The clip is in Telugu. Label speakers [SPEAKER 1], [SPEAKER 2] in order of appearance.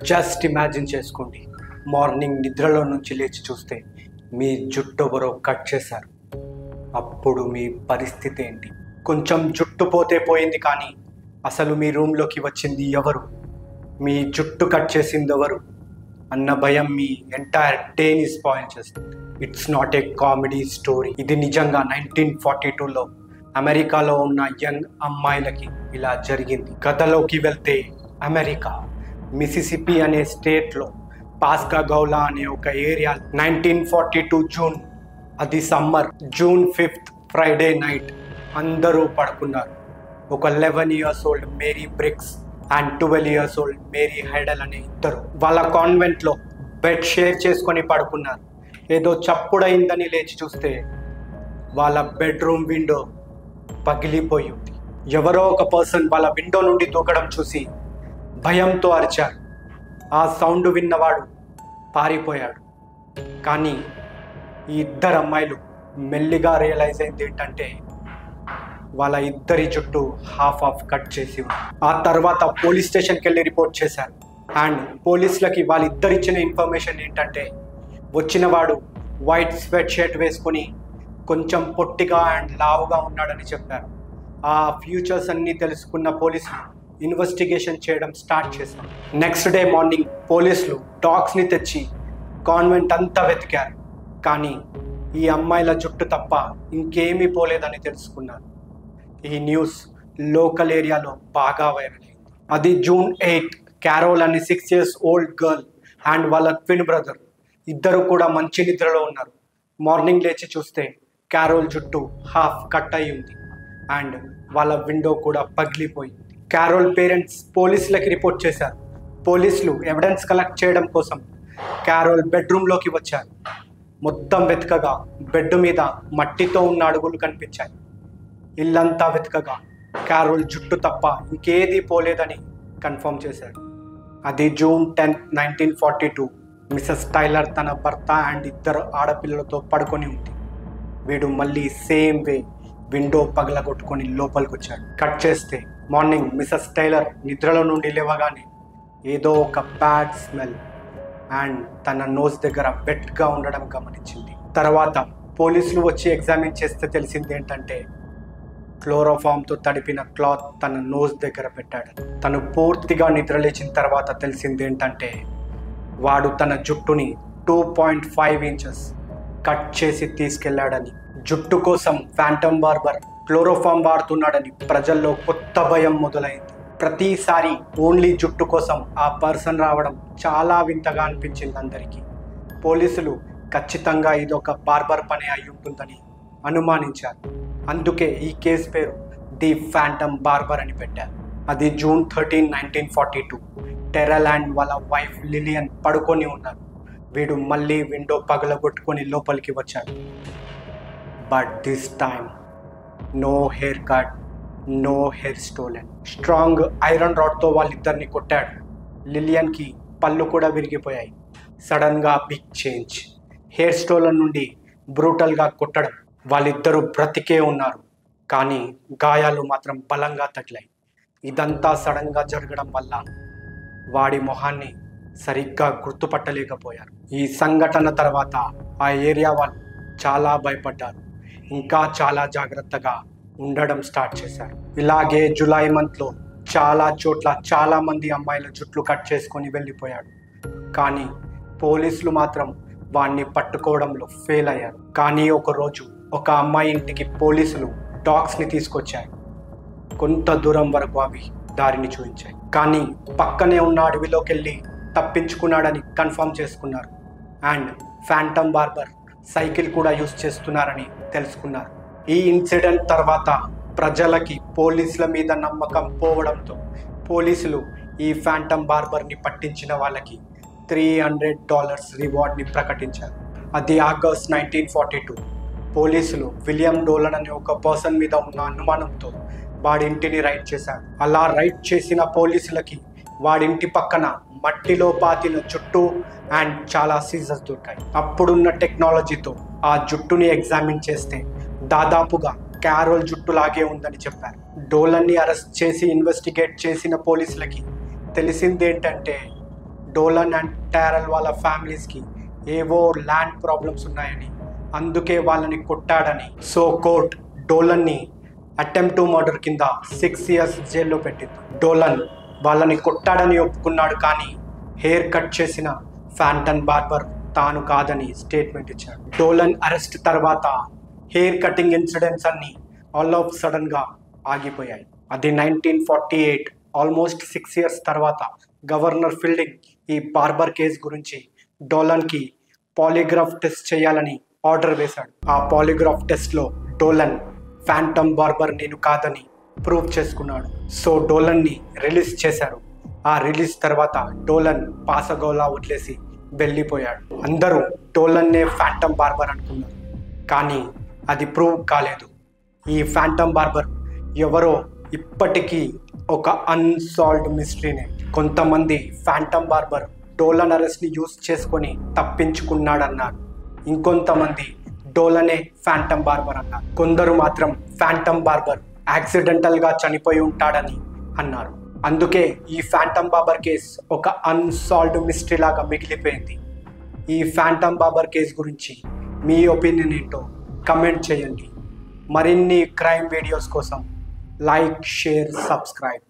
[SPEAKER 1] జస్ట్ ఇమాజిన్ చేసుకోండి, మార్నింగ్ నిద్రలో నుంచి లేచి చూస్తే మీ జుట్టు ఎవరో కట్ చేశారు. అప్పుడు మీ పరిస్థితి ఏంటి? కొంచెం జుట్టు పోతే పోయింది, కానీ అసలు మీ రూమ్లోకి వచ్చింది ఎవరు, మీ జుట్టు కట్ చేసింది ఎవరు అన్న భయం మీ ఎంటైర్ డేని స్పాయిల్ చేస్తుంది. It's not a comedy story. ఇది నిజంగా 1942లో అమెరికాలో ఉన్న యంగ్ అమ్మాయిలకి ఇలా జరిగింది. కథలోకి వెళ్తే, అమెరికా మిసిసిపి అనే స్టేట్లో పాస్కాగౌలా అనే ఒక ఏరియా 1942 జూన్, అది summer, June 5th Friday night అందరూ పడుకున్నారు. ఒక 11 years old Mary Bricks and 12 years old Mary Heidel అనే ఇద్దరు వాళ్ళ కాన్వెంట్లో బెడ్ షేర్ చేసుకొని పడుకున్నారు. ఏదో చప్పుడైందని లేచి చూస్తే వాళ్ళ బెడ్రూమ్ విండో పగిలిపోయి ఉంది. ఎవరో ఒక పర్సన్ వాళ్ళ విండో నుండి దూకడం చూసి భయంతో అరిచారు. ఆ సౌండ్ విన్నవాడు పారిపోయాడు. కానీ ఈ ఇద్దరు అమ్మాయిలు మెల్లిగా రియలైజ్ అయింది ఏంటంటే, వాళ్ళ ఇద్దరి జుట్టు హాఫ్ కట్ చేసి ఉంది. ఆ తర్వాత పోలీస్ స్టేషన్కి వెళ్ళి రిపోర్ట్ చేశారు. అండ్ పోలీసులకి వాళ్ళిద్దరు ఇచ్చిన ఇన్ఫర్మేషన్ ఏంటంటే, వచ్చినవాడు వైట్ స్వెట్ షర్ట్ వేసుకొని కొంచెం పొట్టిగా అండ్ లావుగా ఉన్నాడని చెప్పారు. ఆ ఫ్యూచర్స్ అన్నీ తెలుసుకున్న పోలీసులు ఇన్వెస్టిగేషన్ చేయడం స్టార్ట్ చేశారు. నెక్స్ట్ డే మార్నింగ్ పోలీసులు డాగ్స్ని తెచ్చి కాన్వెంట్ అంతా వెతికారు. కానీ ఈ అమ్మాయిల జుట్టు తప్ప ఇంకేమీ పోలేదని తెలుసుకున్నారు. ఈ న్యూస్ లోకల్ ఏరియాలో బాగా వైరల్ అయింది. అది June 8th. క్యారోల్ అనే 6 years old గర్ల్ అండ్ వాళ్ళ ట్విన్ బ్రదర్ ఇద్దరు కూడా మంచి నిద్రలో ఉన్నారు. మార్నింగ్ లేచి చూస్తే క్యారోల్ జుట్టు హాఫ్ కట్ అయి ఉంది అండ్ వాళ్ళ విండో కూడా పగిలిపోయింది. క్యారోల్ పేరెంట్స్ పోలీసులకి రిపోర్ట్ చేశారు. పోలీసులు ఎవిడెన్స్ కలెక్ట్ చేయడం కోసం క్యారోల్ బెడ్రూమ్లోకి వచ్చారు. మొత్తం వెతకగా బెడ్ మీద మట్టితో ఉన్న అడుగులు కనిపించాయి. ఇల్లంతా వెతకగా క్యారోల్ జుట్టు తప్ప ఇంకేదీ పోలేదని కన్ఫర్మ్ చేశారు. అది June 10th, 1942. మిసెస్ టైలర్ తన భర్త అండ్ ఇద్దరు ఆడపిల్లలతో పడుకొని ఉంది. వీడు మళ్ళీ సేమ్ వే విండో పగలగొట్టుకొని లోపలికి వచ్చాడు. కట్ చేస్తే మార్నింగ్ మిసెస్ టైలర్ నిద్రలో నుండి లేవగానే ఏదో ఒక బ్యాడ్ స్మెల్ అండ్ తన నోస్ దగ్గర వెట్గా ఉండడం గమనించింది. తర్వాత పోలీసులు వచ్చి ఎగ్జామిన్ చేస్తే తెలిసింది ఏంటంటే, క్లోరోఫామ్తో తడిపిన క్లాత్ తన నోస్ దగ్గర పెట్టాడు. తను పూర్తిగా నిద్రలేచిన తర్వాత తెలిసింది ఏంటంటే, వాడు తన జుట్టుని 2.5 inches కట్ చేసి తీసుకెళ్లాడని. జుట్టు కోసం ఫ్యాంటమ్ బార్బర్ క్లోరోఫామ్ వాడుతున్నాడని ప్రజల్లో కొత్త భయం మొదలైంది. ప్రతిసారి ఓన్లీ జుట్టు కోసం ఆ పర్సన్ రావడం చాలా వింతగా అనిపించింది అందరికీ. పోలీసులు ఖచ్చితంగా ఇదొక బార్బర్ పని అయి ఉంటుందని అనుమానించారు. అందుకే ఈ కేసు పేరు ది ఫ్యాంటమ్ బార్బర్ అని పెట్టారు. అది June 13, 1942. టెరల్ అండ్ వాళ్ళ వైఫ్ లిలియన్ పడుకొని ఉన్నారు. వీడు మళ్ళీ విండో పగలగొట్టుకొని లోపలికి వచ్చాడు. But this time no hair cut, no hair stolen. Strong iron రాడ్తో వాళ్ళిద్దరిని కొట్టాడు. లిలియన్కి పళ్ళు కూడా విరిగిపోయాయి. సడన్గా బిగ్ చేంజ్. హెయిర్ స్టోలెన్ నుండి బ్రూటల్గా కొట్టడం. వాళ్ళిద్దరూ బ్రతికే ఉన్నారు, కానీ గాయాలు మాత్రం బలంగా తగిలాయి. ఇదంతా సడన్గా జరగడం వల్ల వాడి మొహాన్ని సరిగ్గా గుర్తుపట్టలేకపోయారు. ఈ సంఘటన తర్వాత ఆ ఏరియా వాళ్ళు చాలా భయపడ్డారు. ఇంకా చాలా జాగ్రత్తగా ఉండడం స్టార్ట్ చేశారు. ఇలాగే జూలై మంత్లో చాలా చోట్ల చాలా మంది అమ్మాయిల జుట్లు కట్ చేసుకొని వెళ్ళిపోయాడు. కానీ పోలీసులు మాత్రం వాడిని పట్టుకోవడంలో ఫెయిల్ అయ్యారు. కానీ ఒకరోజు ఒక అమ్మాయి ఇంటికి పోలీసులు డాగ్స్ని తీసుకొచ్చారు. కొంత దూరం వరకు అవి దారిని చూపించాయి. కానీ పక్కనే ఉన్న అడవిలోకి వెళ్ళి తప్పించుకున్నాడని కన్ఫర్మ్ చేసుకున్నారు. అండ్ ఫ్యాంటమ్ బార్బర్ సైకిల్ కూడా యూజ్ చేస్తున్నారని తెలుసుకున్నారు. ఈ ఇన్సిడెంట్ తర్వాత ప్రజలకి పోలీసుల మీద నమ్మకం పోవడంతో పోలీసులు ఈ ఫ్యాంటమ్ బార్బర్ని పట్టించిన వాళ్ళకి $300 రివార్డ్ని ప్రకటించారు. అది ఆగస్ట్ 1942. పోలీసులు విలియం డోలన్ అనే ఒక పర్సన్ మీద ఉన్న అనుమానంతో వాడి ఇంటిని రైడ్ చేశారు. అలా రైడ్ చేసిన పోలీసులకి వాడింటి పక్కన మట్టిలో పాతిన జుట్టు అండ్ చాలా సీజర్స్ దొరికాయి. అప్పుడున్న టెక్నాలజీతో ఆ జుట్టుని ఎగ్జామిన్ చేస్తే దాదాపుగా క్యారోల్ జుట్టులాగే ఉందని చెప్పారు. డోలన్ని అరెస్ట్ చేసి ఇన్వెస్టిగేట్ చేసిన పోలీసులకి తెలిసింది ఏంటంటే, డోలన్ అండ్ టారెల్ వాళ్ళ ఫ్యామిలీస్కి ఏవో ల్యాండ్ ప్రాబ్లమ్స్ ఉన్నాయని, అందుకే వాళ్ళని కొట్టాడని సో కోర్ట్ డోలన్ని అటెంప్ట్ టు మర్డర్ కింద 6 years జైల్లో పెట్టింది. డోలన్ వాళ్ళని కొట్టాడని ఒప్పుకున్నాడు, కానీ హెయిర్ కట్ చేసిన ఫాంటన్ బార్బర్ తాను కాదని స్టేట్మెంట్ ఇచ్చాడు. డోలన్ అరెస్ట్ తర్వాత హెయిర్ కటింగ్ ఇన్సిడెంట్స్ అన్నీ ఆల్ ఆఫ్ సడన్గా ఆగిపోయాయి. అది 1948, ఆల్మోస్ట్ 6 years తర్వాత గవర్నర్ ఫీల్డింగ్ ఈ బార్బర్ కేసు గురించి డోలన్కి పాలిగ్రాఫ్ టెస్ట్ చేయాలని ఆర్డర్ వేశాడు. ఆ పాలిగ్రాఫ్ టెస్ట్లో డోలన్ ఫాంటమ్ బార్బర్ నేను కాదని ప్రూవ్ చేసుకున్నాడు. సో డోలన్ని రిలీజ్ చేశారు. ఆ రిలీజ్ తర్వాత డోలన్ పాసగోలా వదిలేసి వెళ్ళిపోయాడు. అందరూ డోలన్నే ఫాంటమ్ బార్బర్ అనుకున్నారు, కానీ అది ప్రూవ్ కాలేదు. ఈ ఫాంటమ్ బార్బర్ ఎవరో ఇప్పటికీ ఒక అన్సాల్వ్డ్ మిస్టరీనే. కొంతమంది ఫాంటమ్ బార్బర్ డోలన్ అరెస్ట్ని యూజ్ చేసుకొని తప్పించుకున్నాడన్నారు. ఇంకొంతమంది డోలనే ఫాంటమ్ బార్బర్ అన్నారు. కొందరు మాత్రం ఫాంటమ్ బార్బర్ యాక్సిడెంటల్గా చనిపోయి ఉంటాడని అన్నారు. అందుకే ఈ ఫాంటమ్ బార్బర్ కేస్ ఒక అన్సాల్వ్డ్ మిస్టరీ లాగా మిగిలిపోయింది. ఈ ఫాంటమ్ బార్బర్ కేస్ గురించి మీ ఒపీనియన్ ఏంటో కమెంట్ చేయండి. మరిన్ని క్రైమ్ వీడియోస్ కోసం లైక్, షేర్, సబ్స్క్రైబ్.